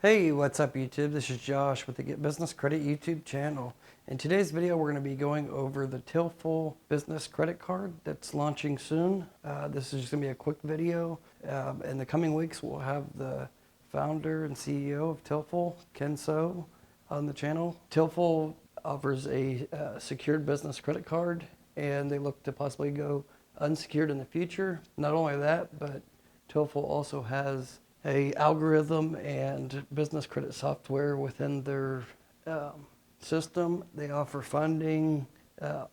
Hey, what's up YouTube? This is Josh with the Get Business Credit YouTube channel. In today's video, we're going to be going over the Tillful Business Credit Card that's launching soon. This is just going to be a quick video. In the coming weeks, we'll have the founder and CEO of Tillful, Ken So, on the channel. Tillful offers a secured business credit card, and they look to possibly go unsecured in the future. Not only that, but Tillful also has a algorithm and business credit software within their system. They offer funding,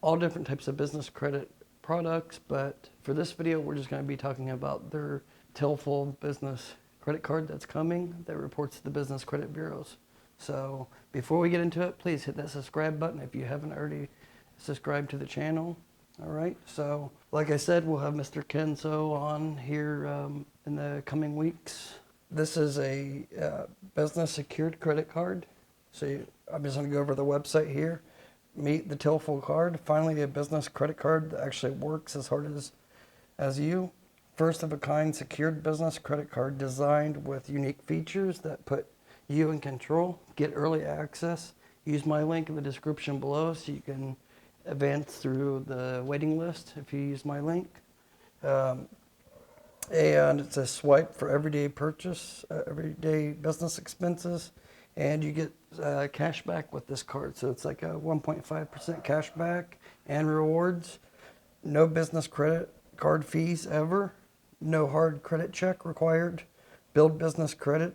all different types of business credit products, but for this video we're just going to be talking about their Tillful business credit card that's coming that reports to the business credit bureaus. So before we get into it, please hit that subscribe button if you haven't already subscribed to the channel. All right, so like I said, we'll have Mr. Ken So on here in the coming weeks. This is a business secured credit card. So I'm just going to go over the website here. Meet the Tillful card. Finally, a business credit card that actually works as hard as you. First of a kind secured business credit card designed with unique features that put you in control. Get early access. Use my link in the description below so you can advance through the waiting list if you use my link. And it's a swipe for everyday purchase, everyday business expenses, and you get cash back with this card. So it's like a 1.5% cash back and rewards. No business credit card fees ever. No hard credit check required. Build business credit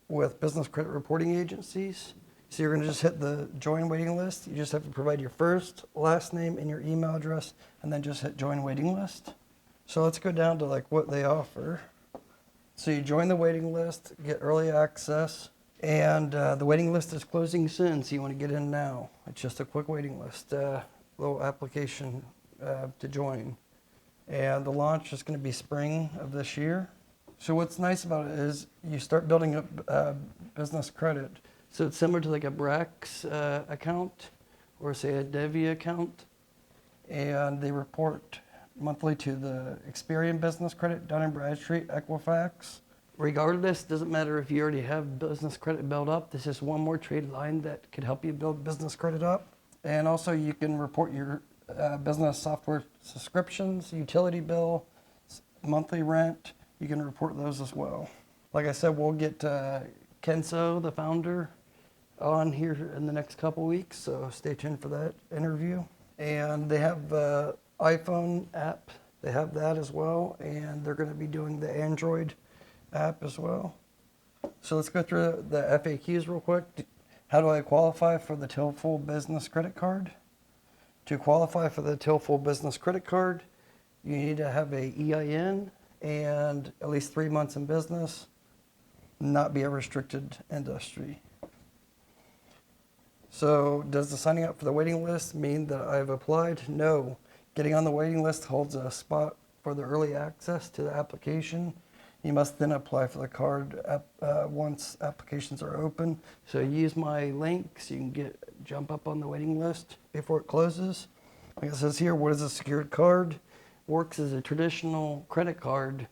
with business credit reporting agencies. So you're going to just hit the join waiting list. You just have to provide your first, last name, and your email address, and then just hit join waiting list. So let's go down to like what they offer. So you join the waiting list, get early access, and the waiting list is closing soon, so you want to get in now. It's just a quick waiting list, little application to join. And the launch is going to be spring of this year. So what's nice about it is you start building up business credit. So it's similar to like a Brax account or say a Devi account, and they report monthly to the Experian Business Credit, Dun and Bradstreet, Equifax. Regardless, doesn't matter if you already have business credit built up. This is one more trade line that could help you build business credit up. And also you can report your business software subscriptions, utility bill, monthly rent. You can report those as well. Like I said, we'll get Ken So, the founder, on here in the next couple weeks, so stay tuned for that interview. And they have iPhone app, they have that as well, and they're going to be doing the Android app as well. So let's go through the FAQs real quick. How do I qualify for the Tillful Business Credit Card? To qualify for the Tillful Business Credit Card, you need to have a EIN and at least 3 months in business, not be a restricted industry. So does the signing up for the waiting list mean that I've applied? No. Getting on the waiting list holds a spot for the early access to the application. You must then apply for the card once applications are open. So use my link so you can jump up on the waiting list before it closes. Like it says here, what is a secured card? Works as a traditional credit card,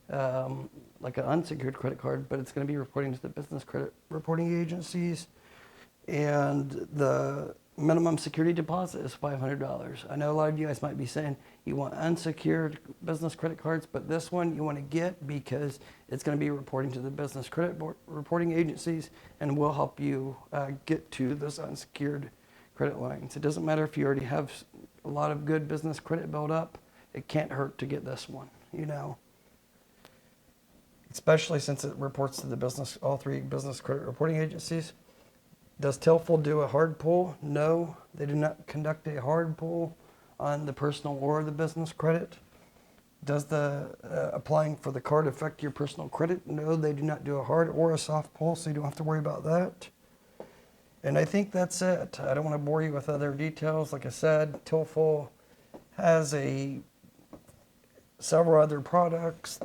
like an unsecured credit card, but it's going to be reporting to the business credit reporting agencies. And the minimum security deposit is $500. I know a lot of you guys might be saying you want unsecured business credit cards, but this one you want to get because it's going to be reporting to the business credit reporting agencies and will help you get to those unsecured credit lines. It doesn't matter if you already have a lot of good business credit built up. It can't hurt to get this one, you know. Especially since it reports to all three business credit reporting agencies. Does Tillful do a hard pull? No, they do not conduct a hard pull on the personal or the business credit. Does the applying for the card affect your personal credit? No, they do not do a hard or a soft pull, so you don't have to worry about that. And I think that's it. I don't want to bore you with other details. Like I said, Tillful has several other products.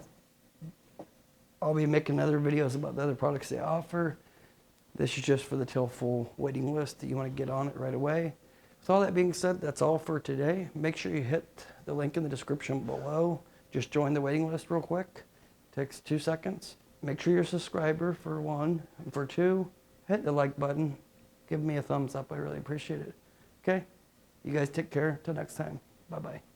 I'll be making other videos about the other products they offer. This is just for the Tillful waiting list that you want to get on it right away. With all that being said, that's all for today. Make sure you hit the link in the description below. Just join the waiting list real quick. Takes 2 seconds. make sure you're a subscriber for 1, and for 2, hit the like button. Give me a thumbs up. I really appreciate it. Okay? You guys take care. Till next time. Bye-bye.